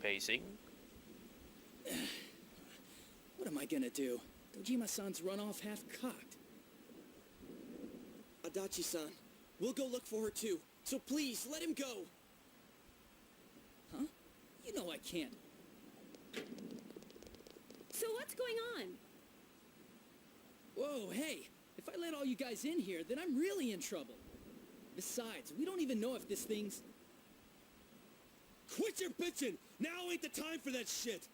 pacing. What am I gonna do? Dojima-san's run off half-cocked. Adachi-san, we'll go look for her too. So please, let him go. Huh? You know I can't. So what's going on? Whoa, hey! If I let all you guys in here, then I'm really in trouble. Besides, we don't even know if this thing's... Quit your bitching! Now ain't the time for that shit!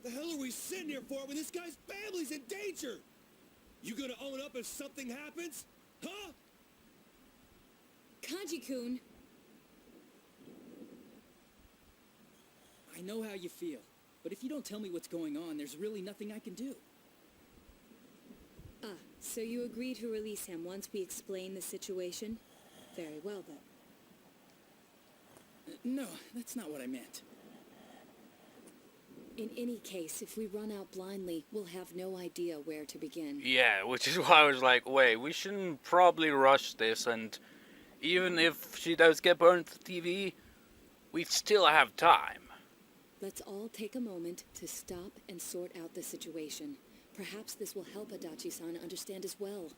The hell are we sitting here for when this guy's family's in danger? You gonna own up if something happens? Huh? Kanji-kun. I know how you feel, but if you don't tell me what's going on, there's really nothing I can do. Ah, so you agree to release him once we explain the situation? Very well, then. No, that's not what I meant. In any case, if we run out blindly, we'll have no idea where to begin. Yeah, which is why I was like, wait, we shouldn't probably rush this, and even if she does get burned for TV, we still have time. Let's all take a moment to stop and sort out the situation. Perhaps this will help Adachi-san understand as well.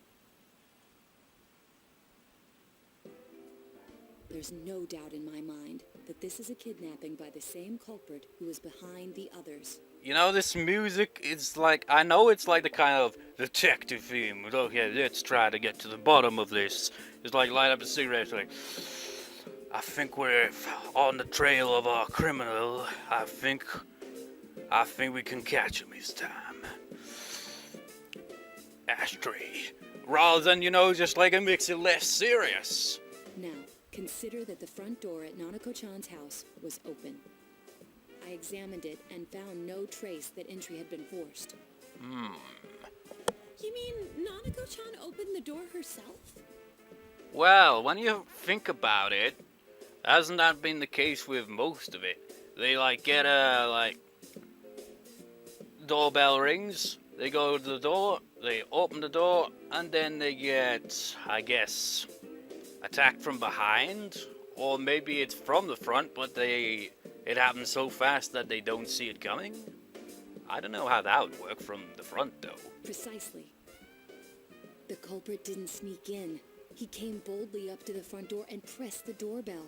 There's no doubt in my mind that this is a kidnapping by the same culprit who is behind the others. You know, this music is like, I know it's like the kind of detective theme. Okay, let's try to get to the bottom of this. It's like light up a cigarette, like, I think we're on the trail of our criminal. I think we can catch him this time. Ashtray. Rather than, you know, just like it makes it less serious. Now, consider that the front door at Nanako-chan's house was open. I examined it and found no trace that entry had been forced. You mean Nanako-chan opened the door herself? Well, when you think about it, hasn't that been the case with most of it? They like get doorbell rings, they go to the door, they open the door, and then they get, I guess, attacked from behind, or maybe it's from the front, but it happens so fast that they don't see it coming. I don't know how that would work from the front, though. Precisely. The culprit didn't sneak in. He came boldly up to the front door and pressed the doorbell.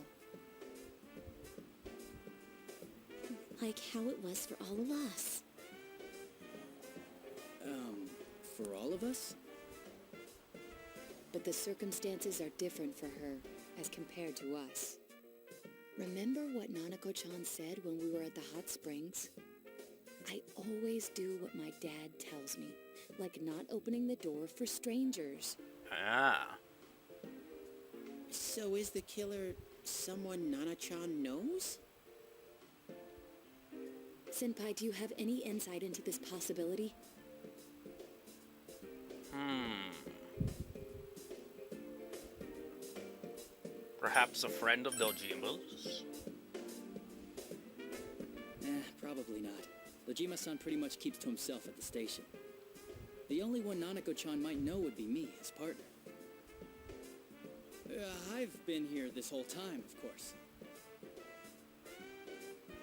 Like how it was for all of us. For all of us? But the circumstances are different for her as compared to us. Remember what Nanako-chan said when we were at the hot springs? I always do what my dad tells me, like not opening the door for strangers. Ah. So is the killer someone Nana-chan knows? Senpai, do you have any insight into this possibility? Perhaps a friend of Dojima's? Probably not. Dojima-san pretty much keeps to himself at the station. The only one Nanako-chan might know would be me, his partner. I've been here this whole time, of course.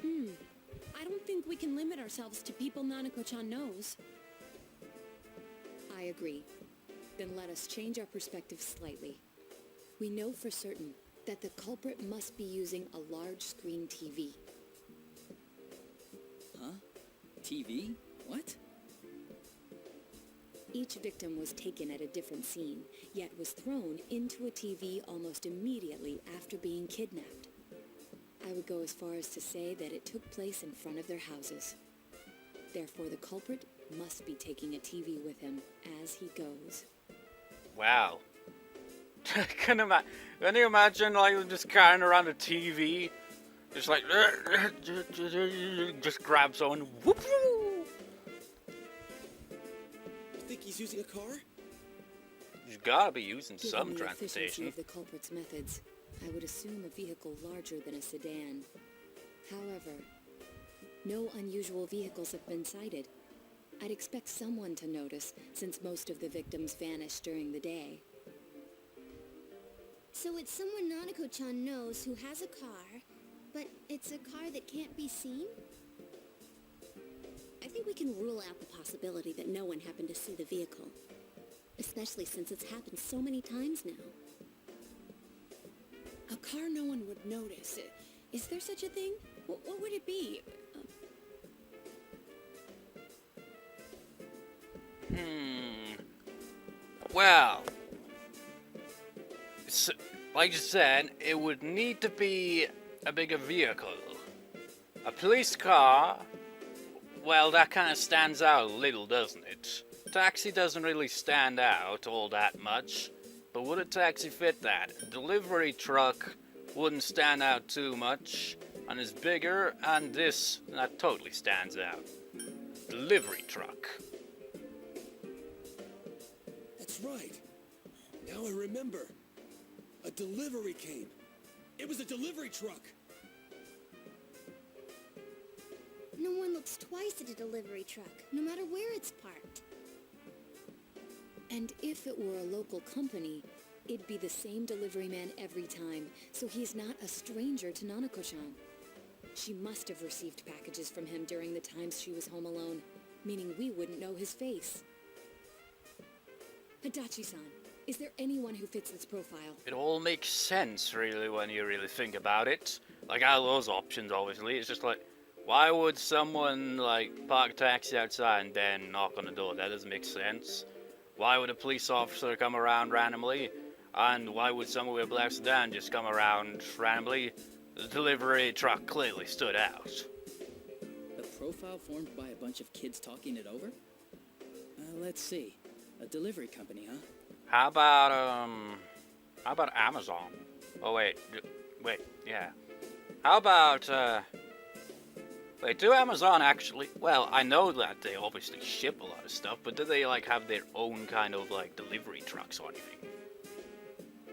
I don't think we can limit ourselves to people Nanako-chan knows. I agree. Then let us change our perspective slightly. We know for certain that the culprit must be using a large screen TV. Huh? TV? What? Each victim was taken at a different scene, yet was thrown into a TV almost immediately after being kidnapped. I would go as far as to say that it took place in front of their houses. Therefore, the culprit must be taking a TV with him as he goes. Wow. Can you imagine like just carrying around a TV? Just like just grab someone. Whoop. You think he's using a car? He's gotta be using Given some the efficiency transportation. of the culprit's methods, I would assume a vehicle larger than a sedan. However, no unusual vehicles have been sighted. I'd expect someone to notice, since most of the victims vanished during the day. So it's someone Nanako-chan knows who has a car, But it's a car that can't be seen? I think we can rule out the possibility that no one happened to see the vehicle. Especially since it's happened so many times now. A car no one would notice. Is there such a thing? What would it be? Well, like you said, it would need to be a bigger vehicle. A police car, well, that kind of stands out a little, doesn't it? Taxi doesn't really stand out all that much, but would a taxi fit that? A delivery truck wouldn't stand out too much, and is bigger, and that totally stands out. Delivery truck. That's right. Now I remember. A delivery came. It was a delivery truck. No one looks twice at a delivery truck, no matter where it's parked. And if it were a local company, it'd be the same delivery man every time, so he's not a stranger to Nanako-chan. She must have received packages from him during the times she was home alone, meaning we wouldn't know his face. Hadachi-san, is there anyone who fits this profile? It all makes sense, really, when you really think about it. Like, out of those options, obviously, it's just like, why would someone, like, park a taxi outside and then knock on the door? That doesn't make sense. Why would a police officer come around randomly? And why would someone with a black sedan just come around randomly? The delivery truck clearly stood out. A profile formed by a bunch of kids talking it over? Let's see. A delivery company, huh? How about Amazon? Oh, wait, yeah. How about, wait, do Amazon actually, well, I know that they obviously ship a lot of stuff, but do they, like, have their own kind of, like, delivery trucks or anything?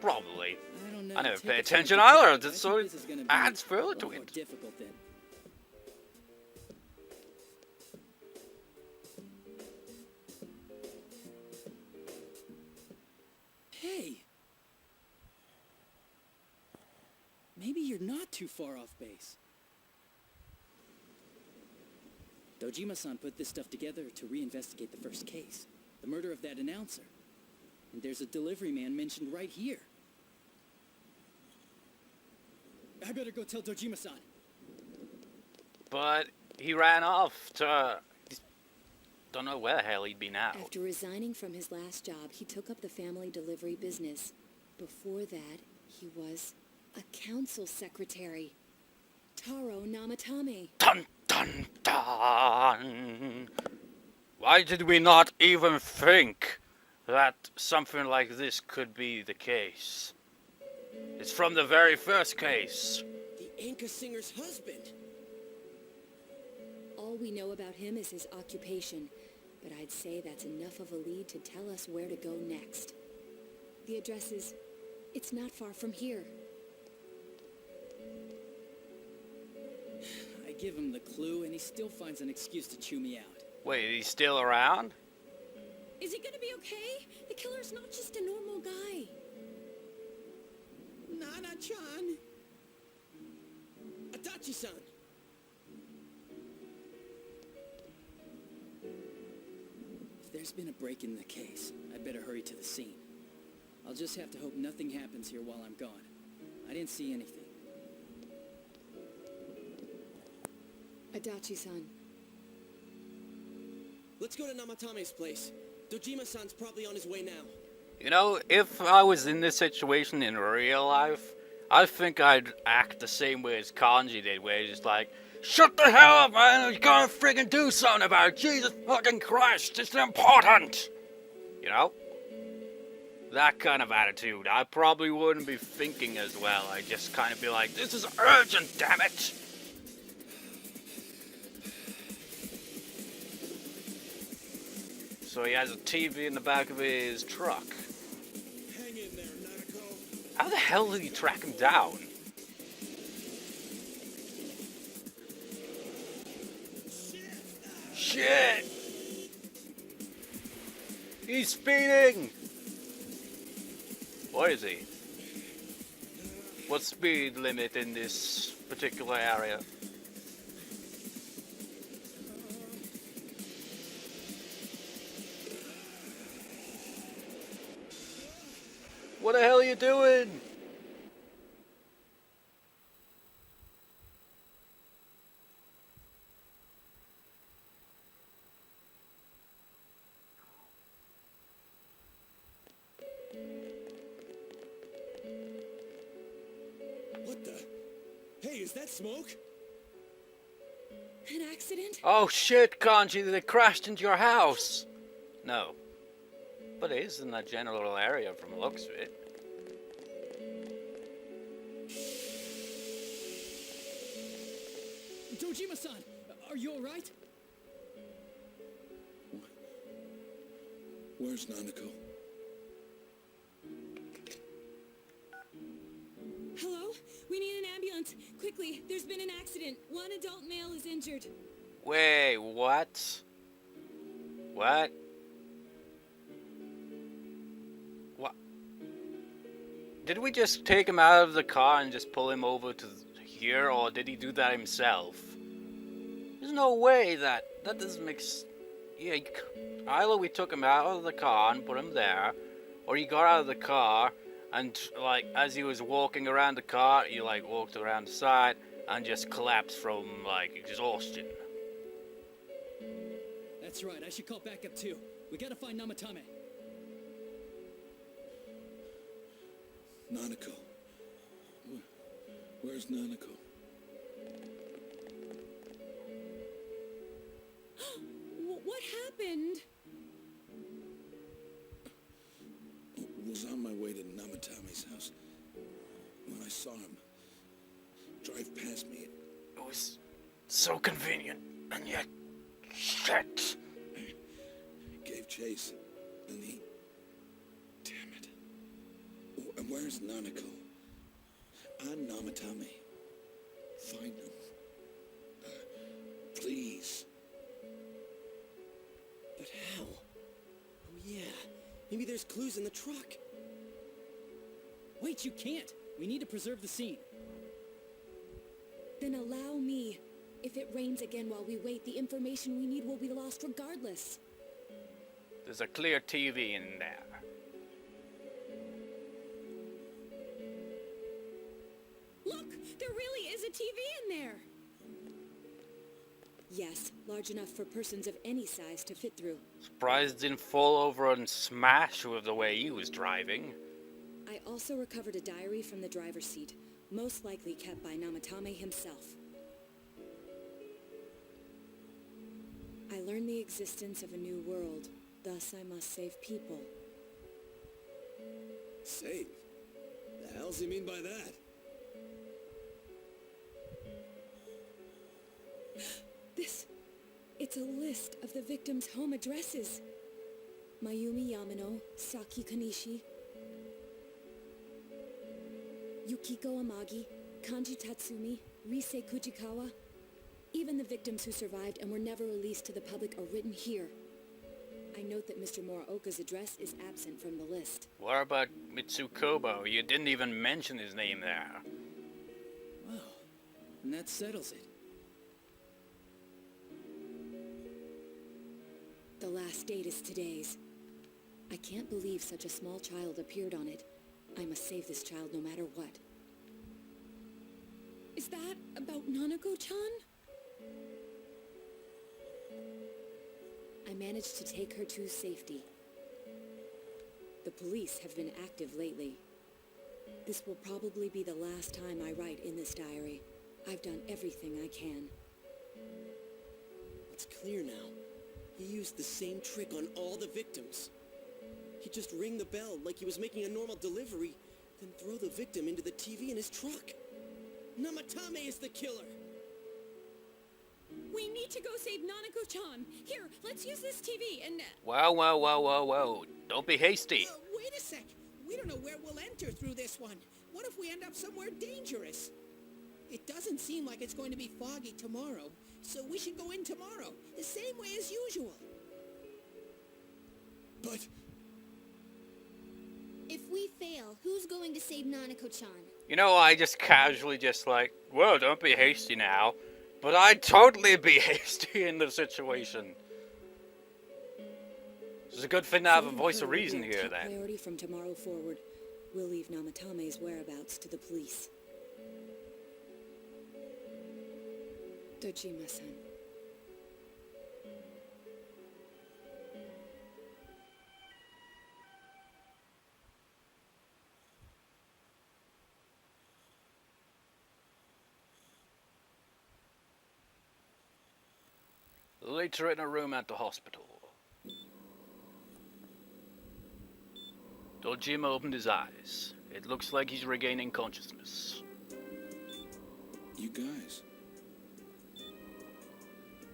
Probably. I don't know. I never Take pay a attention chance. either, I think so this is gonna it be adds a further lot to more it. difficult then. Hey! Maybe you're not too far off base. Dojima-san put this stuff together to reinvestigate the first case, the murder of that announcer. And there's a delivery man mentioned right here. I better go tell Dojima-san. But he ran off to, don't know where the hell he'd be now. After resigning from his last job, he took up the family delivery business. Before that, he was a council secretary. Taro Namatame. Dun dun dun! Why did we not even think that something like this could be the case? It's from the very first case. The Anka singer's husband. All we know about him is his occupation, but I'd say that's enough of a lead to tell us where to go next. The address is... it's not far from here. I give him the clue, and he still finds an excuse to chew me out. Wait, he's still around? Is he gonna be okay? The killer's not just a normal guy. Nana-chan. Adachi-san. If there's been a break in the case, I'd better hurry to the scene. I'll just have to hope nothing happens here while I'm gone. I didn't see anything. Adachi-san. Let's go to Namatame's place. Dojima-san's probably on his way now. You know, if I was in this situation in real life, I think I'd act the same way as Kanji did, where he's just like, shut the hell up, man! You gotta friggin' do something about it! Jesus fucking Christ, it's important! You know? That kind of attitude. I probably wouldn't be thinking as well. I'd just kind of be like, this is urgent, damn it! So he has a TV in the back of his truck. Hang in there, Nanako. How the hell did he track him down? Shit! He's speeding! What is he? What's speed limit in this particular area? What the hell are you doing? What the? Hey, is that smoke? An accident? Oh shit, Kanji, they crashed into your house. No. But it is in that general area from the looks of it. Dojima-san, are you alright? Where's Nanako? Hello? We need an ambulance. Quickly, there's been an accident. One adult male is injured. Wait, what? What? What? Did we just take him out of the car and just pull him over to here, or did he do that himself? There's no way that doesn't make yeah, either we took him out of the car and put him there, or he got out of the car and, like, as he was walking around the car, he, like, walked around the side and just collapsed from, like, exhaustion. That's right, I should call backup too. We gotta find Namatame. Nanako. Where's Nanako? What happened? Was on my way to Namatame's house. When I saw him drive past me, It was so convenient, and yet, shit. it gave chase, and he... Damn it. Where's Nanako? I'm Namatame. Find him. Please. But how? Oh yeah, maybe there's clues in the truck. Wait, you can't! We need to preserve the scene. Then allow me. If it rains again while we wait, the information we need will be lost regardless. There's a clear TV in there. Look! There really is a TV in there! Yes, large enough for persons of any size to fit through. Surprised it didn't fall over and smash with the way he was driving. I also recovered a diary from the driver's seat, most likely kept by Namatame himself. I learned the existence of a new world, thus I must save people. Save? The hell's he mean by that? It's a list of the victims' home addresses. Mayumi Yamano, Saki Kanishi, Yukiko Amagi, Kanji Tatsumi, Rise Kujikawa. Even the victims who survived and were never released to the public are written here. I note that Mr. Morioka's address is absent from the list. What about Mitsukobo? You didn't even mention his name there. Wow, and that settles it. The last date is today's. I can't believe such a small child appeared on it. I must save this child no matter what. Is that about Nanako-chan? I managed to take her to safety. The police have been active lately. This will probably be the last time I write in this diary. I've done everything I can. It's clear now. He used the same trick on all the victims. He'd just ring the bell like he was making a normal delivery, then throw the victim into the TV in his truck. Namatame is the killer! We need to go save Nanako-chan. Here, let's use this TV and... Whoa. Don't be hasty. Wait a sec. We don't know where we'll enter through this one. What if we end up somewhere dangerous? It doesn't seem like it's going to be foggy tomorrow, so we should go in tomorrow, the same way as usual. But... If we fail, who's going to save Nanako-chan. You know, I just casually just like, whoa, don't be hasty now. But I'd totally be hasty in the situation. It's a good thing to have a Saving voice her of will be reason our here, top then. priority from tomorrow forward. We'll leave Namatame's whereabouts to the police. Dojima-san. Later in a room at the hospital. Dojima opened his eyes. It looks like he's regaining consciousness. You guys,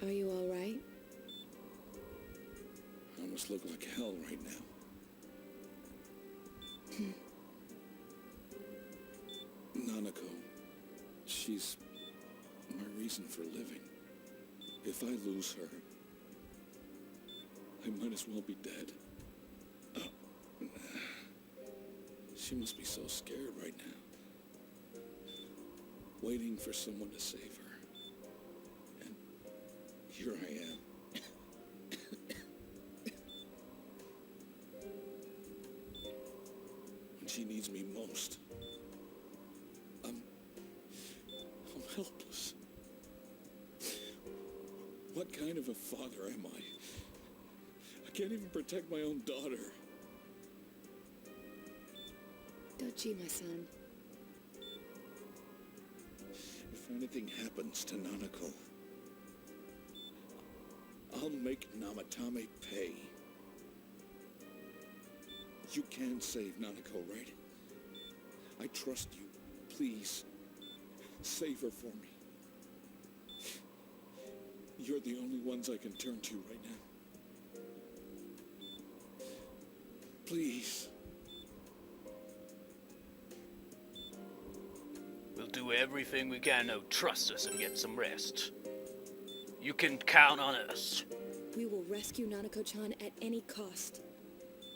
Are you all right? I almost look like hell right now. Nanako, she's my reason for living. If I lose her, I might as well be dead. She must be so scared right now, waiting for someone to save her. And here I am. When she needs me most, I'm helpless. What kind of a father am I? I can't even protect my own daughter. Dojima-san. If anything happens to Nanako, I'll make Namatame pay. You can save Nanako, right? I trust you. Please, save her for me. You're the only ones I can turn to right now. Please. We'll do everything we can to trust us and get some rest. You can count on us. We will rescue Nanako-chan at any cost.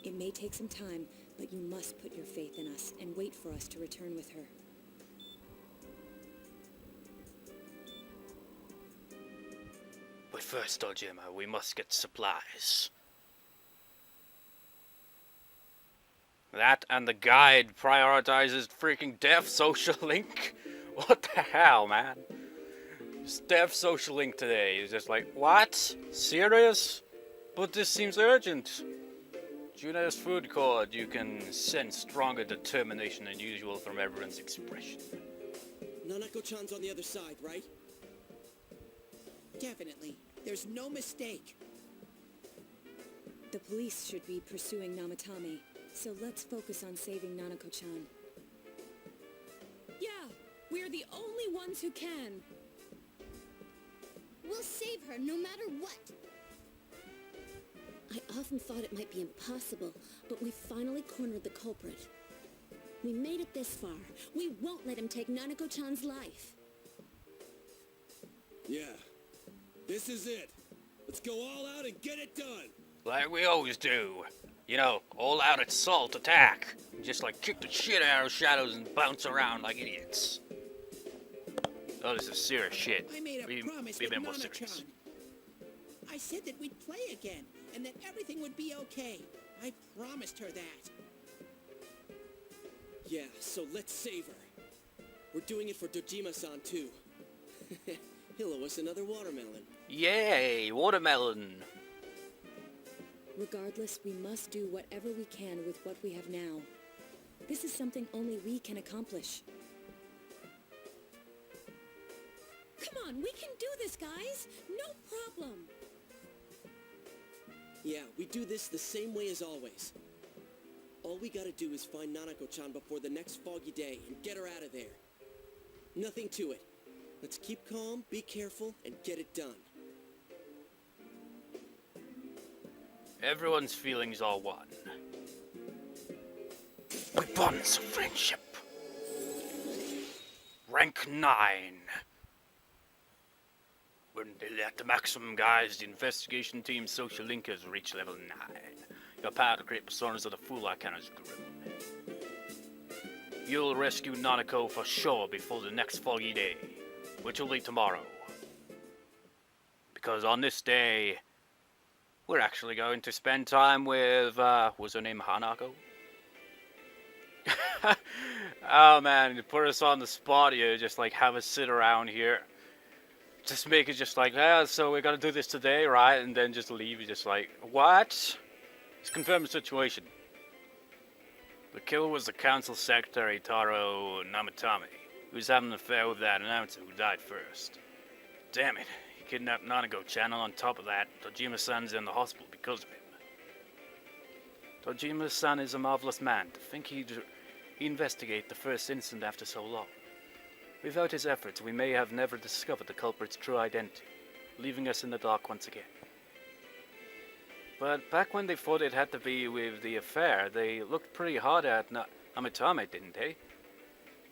It may take some time, but you must put your faith in us and wait for us to return with her. But first, Dojima, we must get supplies. That and the guide prioritizes freaking deaf social link? What the hell, man? Just deaf social link today. It's just like, what? Serious? But this seems urgent. Juno's food cord, you can sense stronger determination than usual from everyone's expression. Nanako-chan's on the other side, right? Definitely. There's no mistake. The police should be pursuing Namatame, so let's focus on saving Nanako-chan. Yeah, we're the only ones who can. We'll save her no matter what. I often thought it might be impossible, but we finally cornered the culprit. We made it this far. We won't let him take Nanako-chan's life. Yeah. This is it. Let's go all out and get it done. Like we always do. You know, all out assault attack. Just like kick the shit out of shadows and bounce around like idiots. Oh, this is serious shit. I made a promise we've with been more Nana-chan. serious. I said that we'd play again, and that everything would be okay. I promised her that. Yeah, so let's save her. We're doing it for Dojima-san, too. He'll owe us another watermelon. Yay, watermelon. Regardless, we must do whatever we can with what we have now. This is something only we can accomplish. Come on, we can do this, guys. No problem. Yeah, we do this the same way as always. All we gotta do is find Nanako-chan before the next foggy day and get her out of there. Nothing to it. Let's keep calm, be careful, and get it done. Everyone's feelings are one. We bonds of friendship. Rank 9. When they let the maximum guys, the investigation team's social linkers reach level 9. Your power to create personas of the full Arcana's grown. you'll rescue Nanako for sure before the next foggy day, which will be tomorrow. Because on this day, we're actually going to spend time with, was her name Hanako? Oh man, you put us on the spot here, just like have us sit around here. Just make it just like, so we're gonna do this today, right? And then just leave it just like, what? Just confirm the situation. The killer was the council secretary, Taro Namatame, who's having an affair with that announcer who died first. Damn it, he kidnapped Nanako-chan, and on top of that, Tojima-san's in the hospital because of him. Tojima-san is a marvelous man. To think he'd investigate the first incident after so long. Without his efforts, we may have never discovered the culprit's true identity, leaving us in the dark once again. But back when they thought it had to be with the affair, they looked pretty hard at Namatame, didn't they?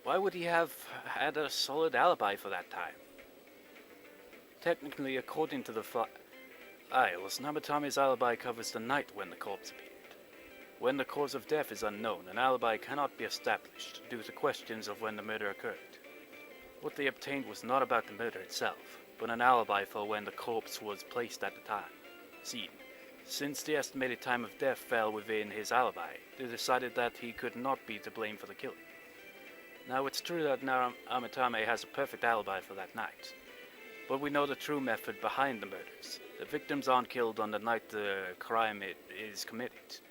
Why would he have had a solid alibi for that time? Technically, according to the files, Namatame's alibi covers the night when the corpse appeared. When the cause of death is unknown, an alibi cannot be established due to questions of when the murder occurred. What they obtained was not about the murder itself, but an alibi for when the corpse was placed at the time. Scene. Since the estimated time of death fell within his alibi, they decided that he could not be to blame for the killing. Now it's true that Namatame has a perfect alibi for that night, but we know the true method behind the murders. The victims aren't killed on the night the crime is committed.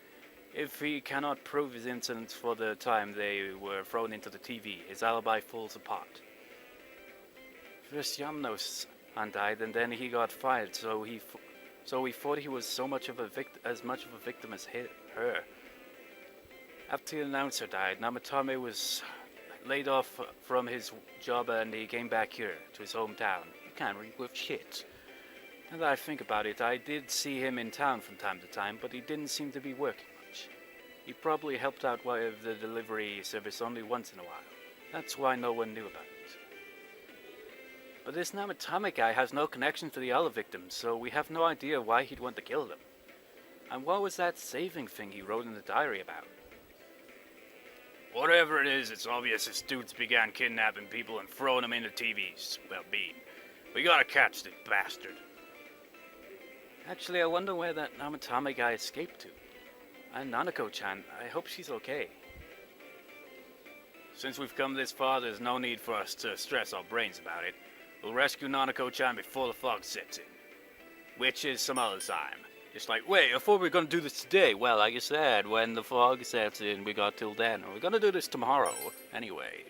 If he cannot prove his innocence for the time they were thrown into the TV, his alibi falls apart. First Yamno-san died, and then he got fired, so we thought he was as much of a victim as her. After the announcer died, Namatame was laid off from his job, and he came back here to his hometown. He can't read with shit. Now that I think about it, I did see him in town from time to time, but he didn't seem to be working much. He probably helped out with the delivery service only once in a while. That's why no one knew about it. But this Namatame guy has no connection to the other victims, so we have no idea why he'd want to kill them. And what was that saving thing he wrote in the diary about? Whatever it is, it's obvious his dudes began kidnapping people and throwing them into TVs. Well, we gotta catch this bastard. Actually, I wonder where that Namatame guy escaped to. And Nanako-chan, I hope she's okay. Since we've come this far, there's no need for us to stress our brains about it. We'll rescue Nanako-chan before the fog sets in. Which is some other time. Just like, wait, I thought we were gonna do this today. Well, like you said, when the fog sets in, we got till then. We're gonna do this tomorrow, anyway.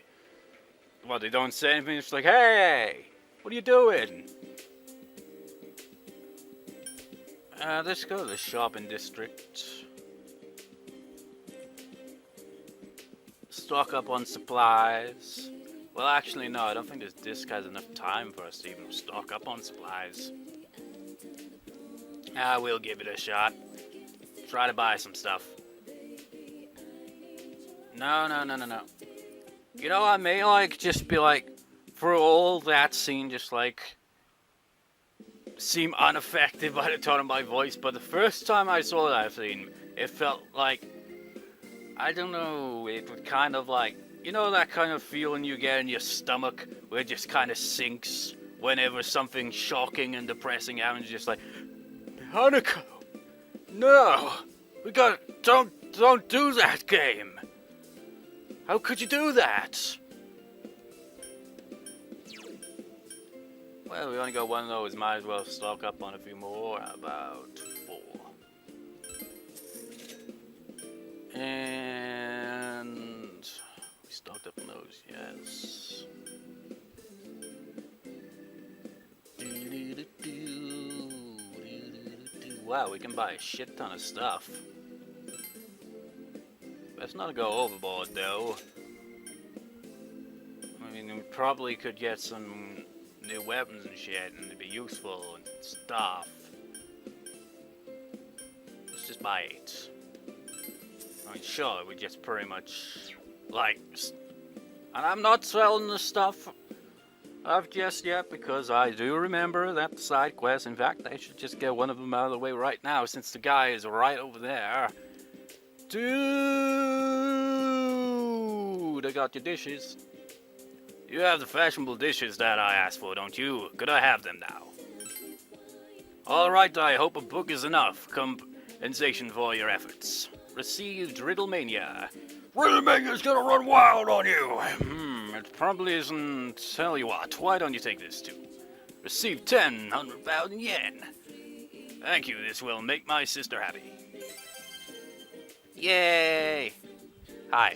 Well, they don't say anything, it's like, hey! What are you doing? Let's go to the shopping district. Stock up on supplies. Well, actually, no, I don't think this disc has enough time for us to even stock up on supplies. We'll give it a shot. Try to buy some stuff. No. You know, I may, just be, for all that scene, just, seem unaffected by the tone of my voice, but the first time I saw that scene, it felt like, I don't know, it would kind of you know that kind of feeling you get in your stomach, where it just kind of sinks whenever something shocking and depressing happens, just like, Hanako, no, don't do that game. How could you do that? Well, we only got one of those, might as well stock up on a few more, about 4. And we stocked up on those, yes. Wow, we can buy a shit ton of stuff. Let's not go overboard, though. I mean, we probably could get some new weapons and shit, and it'd be useful and stuff. Let's just buy 8. I mean, sure, we just pretty much, and I'm not selling the stuff of just yet, because I do remember that side quest. In fact, I should just get one of them out of the way right now, since the guy is right over there. Dude! food, I got your dishes. You have the fashionable dishes that I asked for, don't you? Could I have them now? Alright, I hope a book is enough compensation for your efforts. Received Riddlemania. Riddlemania's gonna run wild on you! It probably isn't. Tell you what, why don't you take this too? Received 100,000 yen. Thank you, this will make my sister happy. Yay! Hi.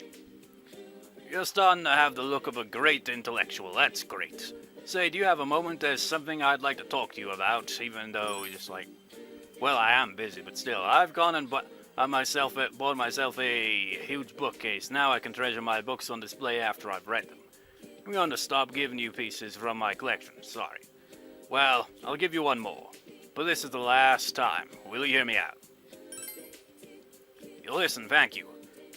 You're starting to have the look of a great intellectual, that's great. Say, do you have a moment? There's something I'd like to talk to you about, even though just like... Well, I am busy, but still, I've gone and bought myself a huge bookcase. Now I can treasure my books on display after I've read them. I'm going to stop giving you pieces from my collection, sorry. Well, I'll give you one more. But this is the last time. Will you hear me out? You listen, thank you.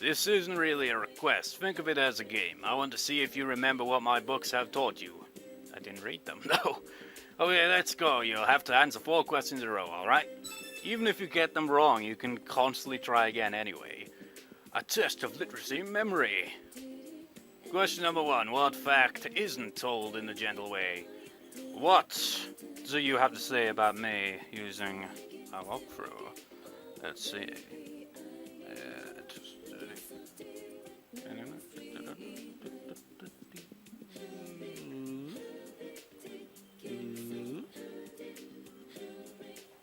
This isn't really a request. Think of it as a game. I want to see if you remember what my books have taught you. I didn't read them, no. Okay, let's go. You'll have to answer 4 questions in a row, alright? Even if you get them wrong, you can constantly try again anyway. A test of literacy and memory. Question number 1. What fact isn't told in the gentle way? What do you have to say about me using a walkthrough? Let's see.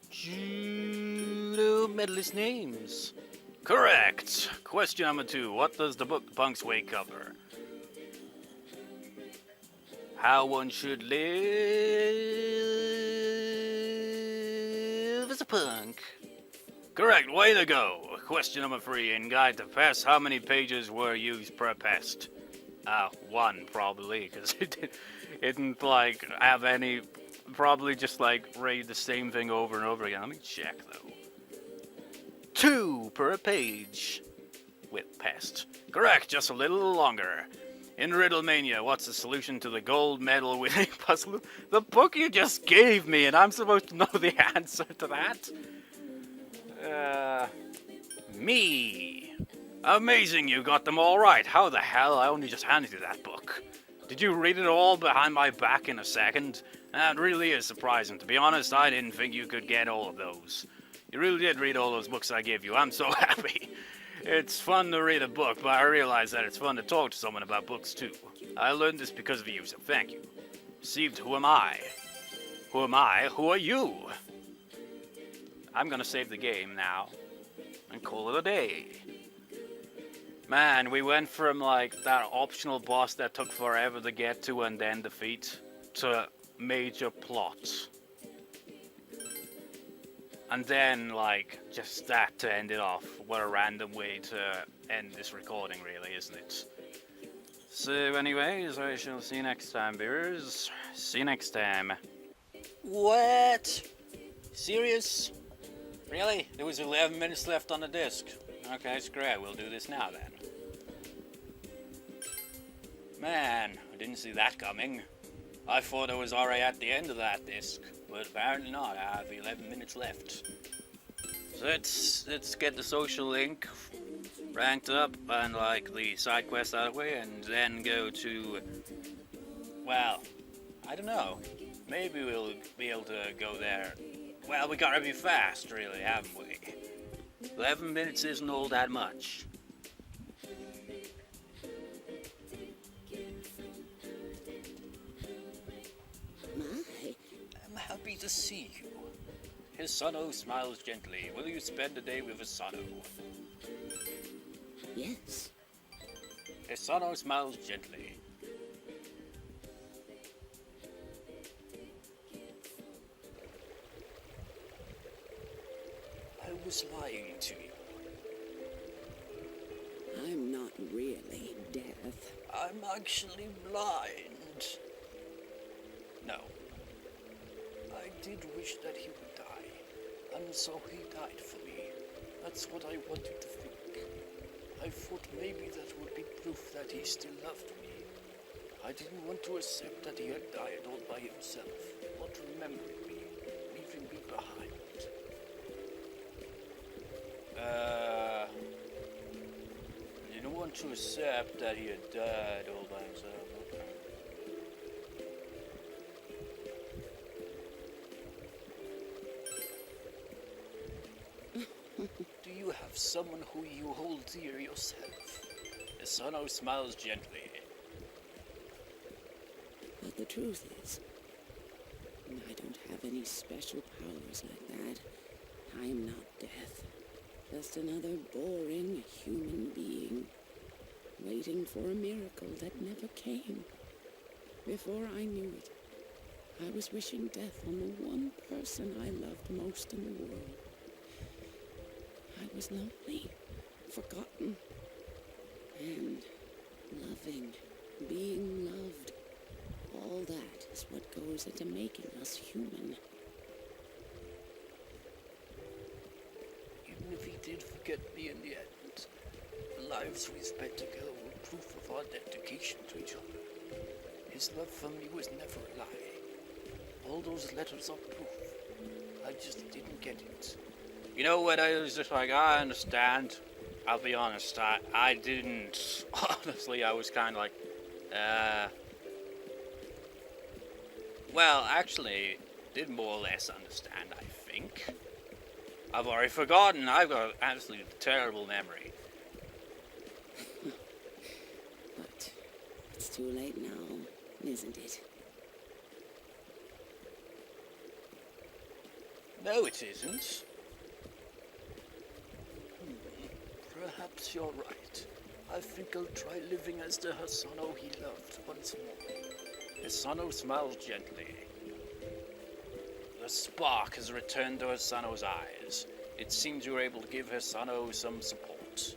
Judo medalist names. Correct. Question number 2. What does the book Punk's Way cover? How one should live as a punk. Correct. Way to go. Question number 3. In Guide to Pest, how many pages were used per pest? 1 probably, because it didn't like have any. Probably just like read the same thing over and over again. Let me check though. 2 per page with pest. Correct, just a little longer. In Riddlemania, what's the solution to the gold medal winning puzzle? The book you just gave me, and I'm supposed to know the answer to that? Me. Amazing, you got them all right. How the hell? I only just handed you that book. Did you read it all behind my back in a second? That really is surprising. To be honest, I didn't think you could get all of those. You really did read all those books I gave you. I'm so happy. It's fun to read a book, but I realize that it's fun to talk to someone about books too. I learned this because of you, so thank you. Received Who Am I? Who am I? Who are you? I'm gonna save the game now and call it a day. Man, we went from like that optional boss that took forever to get to and then defeat to major plots. And then like just that to end it off. What a random way to end this recording, really, isn't it? So anyways, I shall see you next time, viewers. See you next time. What? Serious? Really? There was 11 minutes left on the disc. Okay, screw it. We'll do this now then. Man, I didn't see that coming. I thought I was already at the end of that disc, but apparently not. I have 11 minutes left. So let's get the social link ranked up and like the side quest out of the way, and then go to, well, I don't know. Maybe we'll be able to go there. Well, we gotta be fast, really, haven't we? 11 minutes isn't all that much. I'm happy to see you. Hisano smiles gently. Will you spend a day with Hisano? Yes. Hisano smiles gently. I was lying to you. I'm not really deaf. I'm actually blind. No. I did wish that he would die, and so he died for me. That's what I wanted to think. I thought maybe that would be proof that he still loved me. I didn't want to accept that he had died all by himself, not remembering me, leaving me behind. You know what? want to accept that he had died all by himself. Okay. Do you have someone who you hold dear yourself? Asano smiles gently. But the truth is, I don't have any special powers like that. I am not death. Just another boring human being, waiting for a miracle that never came. Before I knew it, I was wishing death on the one person I loved most in the world. I was lonely, forgotten, and loving, being loved. All that is what goes into making us human. Even if he did forget me in the end, the lives we spent together were proof of our dedication to each other. His love for me was never a lie. All those letters are proof. I just didn't get it. You know what, I was just like, I understand. I'll be honest, I didn't. Honestly, I was kind of like, well, actually, did more or less understand, I think. I've already forgotten. I've got an absolutely terrible memory. But it's too late now, isn't it? No, it isn't. Perhaps you're right. I think I'll try living as the Hasano he loved once more. Hasano smiles gently. The spark has returned to Hasano's eyes. It seems you were able to give Hasano some support.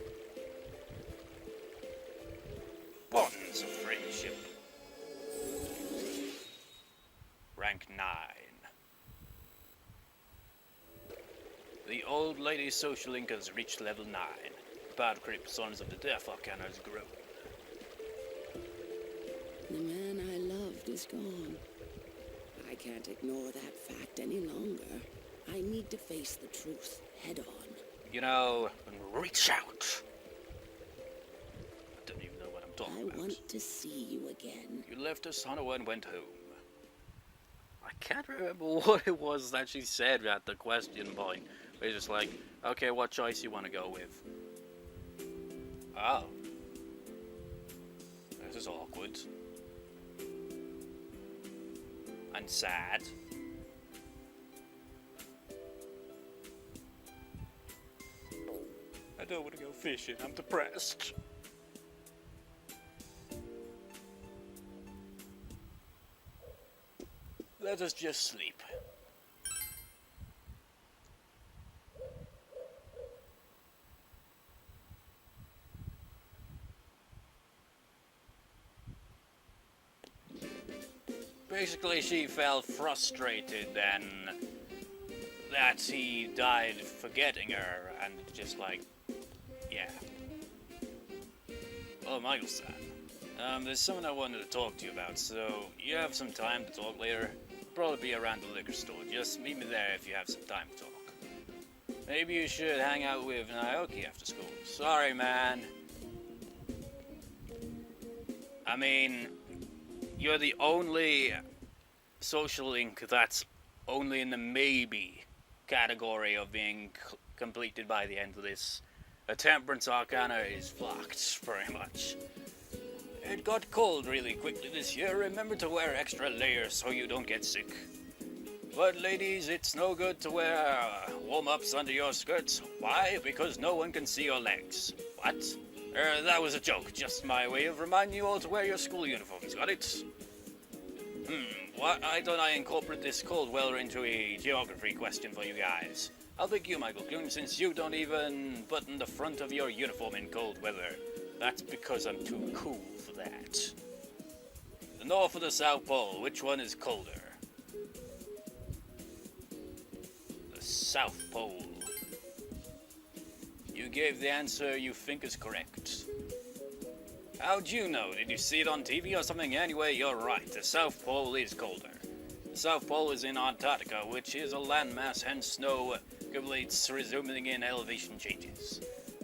Bonds of friendship. Rank 9. The old lady social link has reached level 9. Bad creep sons of the Death Arcana has grown. The man I loved is gone. I can't ignore that fact any longer. I need to face the truth head on. You know, and reach out. I don't even know what I'm talking about. I want to see you again. You left Asano and went home. I can't remember what it was that she said at the question point. It's just like, okay, what choice you want to go with? Oh. This is awkward. And sad. I don't want to go fishing, I'm depressed. Let us just sleep. Basically, she felt frustrated then that he died forgetting her, and just like, yeah. Oh, Michael-san, there's something I wanted to talk to you about, so you have some time to talk later? Probably be around the liquor store. Just meet me there if you have some time to talk. Maybe you should hang out with Naoki after school. Sorry, man. I mean, you're the only social link that's only in the maybe category of being completed by the end of this. A Temperance Arcana is fucked, pretty much. It got cold really quickly this year. Remember to wear extra layers so you don't get sick. But ladies, it's no good to wear warm-ups under your skirts. Why? Because no one can see your legs. What? That was a joke. Just my way of reminding you all to wear your school uniforms. Got it? Why don't I incorporate this cold weather into a geography question for you guys? I'll pick you, Michael Clune, since you don't even button the front of your uniform in cold weather. That's because I'm too cool for that. The North or the South Pole, which one is colder? The South Pole. You gave the answer you think is correct. How'd you know? Did you see it on TV or something? Anyway, you're right. The South Pole is colder. The South Pole is in Antarctica, which is a landmass, hence snow accumulates, resulting in elevation changes.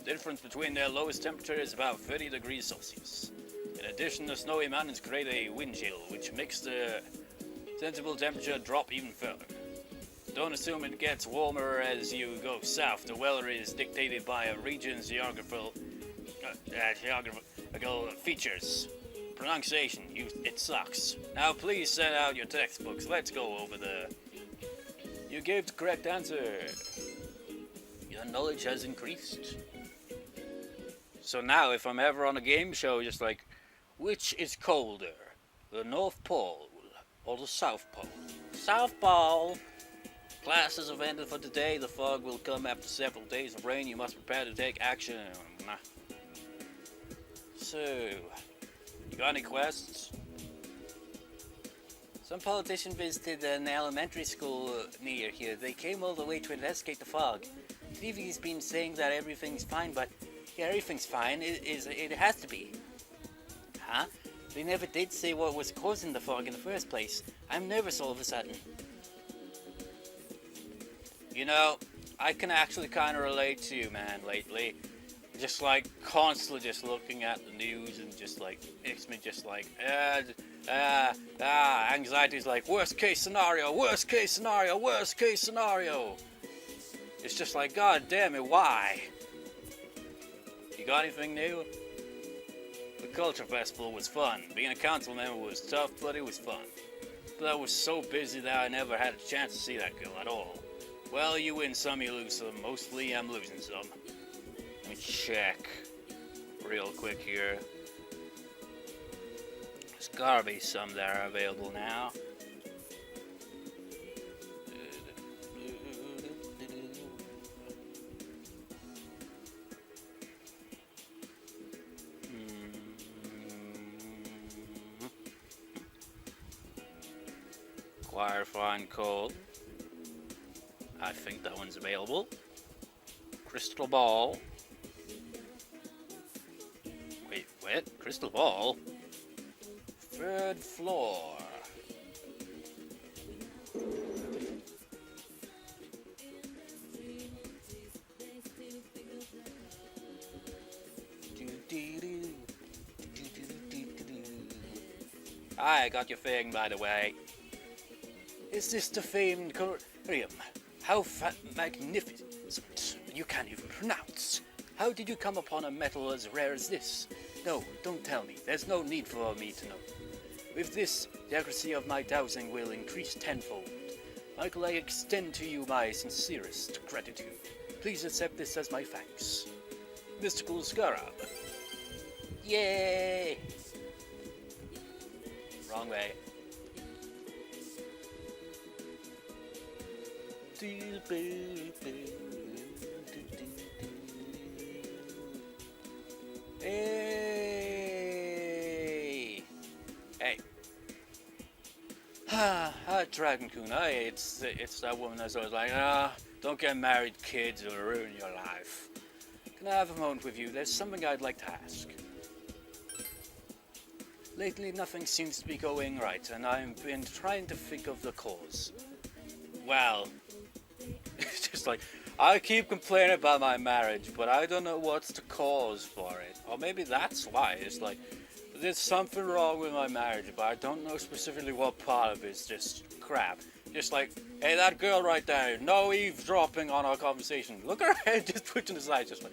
The difference between their lowest temperature is about 30 degrees Celsius. In addition, the snowy mountains create a wind chill, which makes the sensible temperature drop even further. Don't assume it gets warmer as you go south. The weather is dictated by a region's geographical features. Pronunciation, it sucks. Now please send out your textbooks. Let's go over the... You gave the correct answer. Your knowledge has increased. So now, if I'm ever on a game show, just like, which is colder, the North Pole or the South Pole? South Pole! Classes have ended for today. The fog will come after several days of rain. You must prepare to take action. So, you got any quests? Some politician visited an elementary school near here. They came all the way to investigate the fog. TV's been saying that everything's fine, but yeah, everything's fine. It has to be. Huh? They never did say what was causing the fog in the first place. I'm nervous all of a sudden. You know, I can actually kind of relate to you, man, lately. Just like constantly just looking at the news and just like, makes me just like, anxiety's like, worst case scenario, worst case scenario, worst case scenario. It's just like, god damn it, why? You got anything new? The Culture Festival was fun. Being a council member was tough, but it was fun. But I was so busy that I never had a chance to see that girl at all. Well, you win some, you lose some. Mostly, I'm losing some. Let me check real quick here. There's gotta be some that are available now. Acquire fine coal. I think that one's available. Crystal ball. Wait, what? Crystal ball? Third floor. I got your thing, by the way. Is this the famed Corium? How magnificent! You can't even pronounce. How did you come upon a metal as rare as this? No, don't tell me. There's no need for me to know. With this, the accuracy of my dowsing will increase tenfold. Michael, I extend to you my sincerest gratitude. Please accept this as my thanks. Mystical Scarab. Yay! Wrong way. Hey! Hey. Dragon Kuna, it's that woman that's always like, don't get married, kids, it'll ruin your life. Can I have a moment with you? There's something I'd like to ask. Lately, nothing seems to be going right, and I've been trying to think of the cause. Well, it's just like, I keep complaining about my marriage, but I don't know what's the cause for it. Or maybe that's why. It's like, there's something wrong with my marriage, but I don't know specifically what part of it's just crap. Just like, hey, that girl right there, no eavesdropping on our conversation. Look at her head just twitching aside, just like,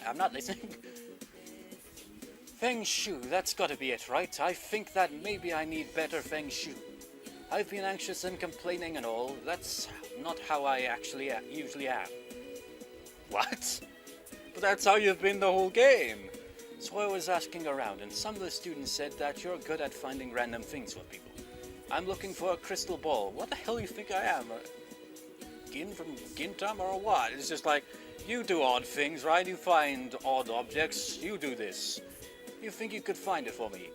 I'm not listening. Feng Shui, that's gotta be it, right? I think that maybe I need better Feng Shui. I've been anxious and complaining and all. That's not how I actually usually am. What? But that's how you've been the whole game. So I was asking around, and some of the students said that you're good at finding random things for people. I'm looking for a crystal ball. What the hell do you think I am? Gin from Gintama or what? It's just like, you do odd things, right? You find odd objects. You do this. You think you could find it for me?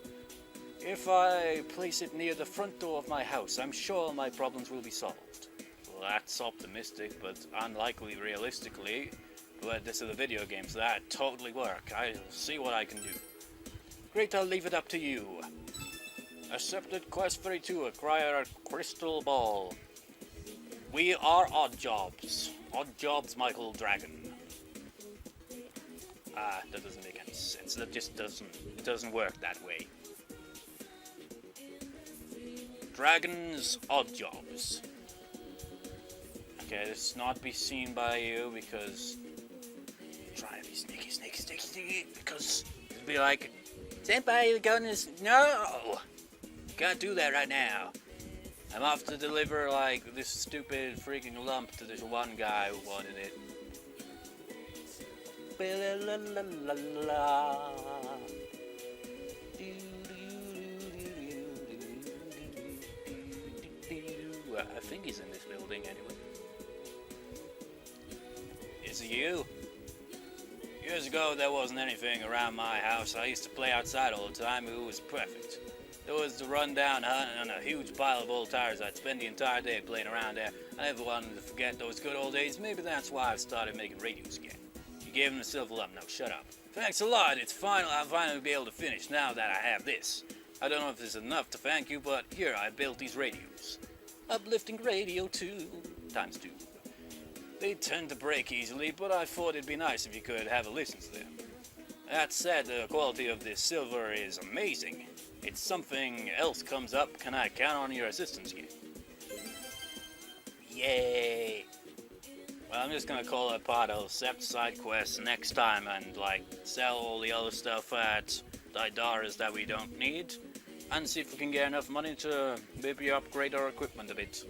If I place it near the front door of my house, I'm sure my problems will be solved. Well, that's optimistic, but unlikely realistically. But this is a video game, so that'd totally work. I'll see what I can do. Great, I'll leave it up to you. Accepted quest 32, acquire a crystal ball. We are odd jobs. Odd Jobs Michael Dragon. That doesn't make any sense. That just doesn't work that way. Dragons Odd Jobs. Okay, this not be seen by you because try to be sneaky, because it'd be like, Senpai, the gun is no. Can't do that right now. I'm off to deliver like this stupid freaking lump to this one guy who wanted it. I think he's in this building anyway. Is it you? Years ago, there wasn't anything around my house. I used to play outside all the time. It was perfect. There was the rundown hut and a huge pile of old tires. I'd spend the entire day playing around there. I never wanted to forget those good old days. Maybe that's why I've started making radios again. You gave him the silver lump. No, shut up. Thanks a lot. I'll finally be able to finish now that I have this. I don't know if this is enough to thank you, but here, I built these radios. Uplifting radio 2 times 2. They tend to break easily, but I thought it'd be nice if you could have a listen to them. That said, the quality of this silver is amazing. If something else comes up, can I count on your assistance again? Yay! Well, I'm just gonna call it part of accept side quests next time and, like, sell all the other stuff at Daidaras that we don't need, and see if we can get enough money to maybe upgrade our equipment a bit.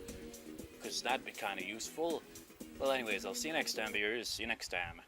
Because that'd be kinda useful. Well, anyways, I'll see you next time, viewers. See you next time.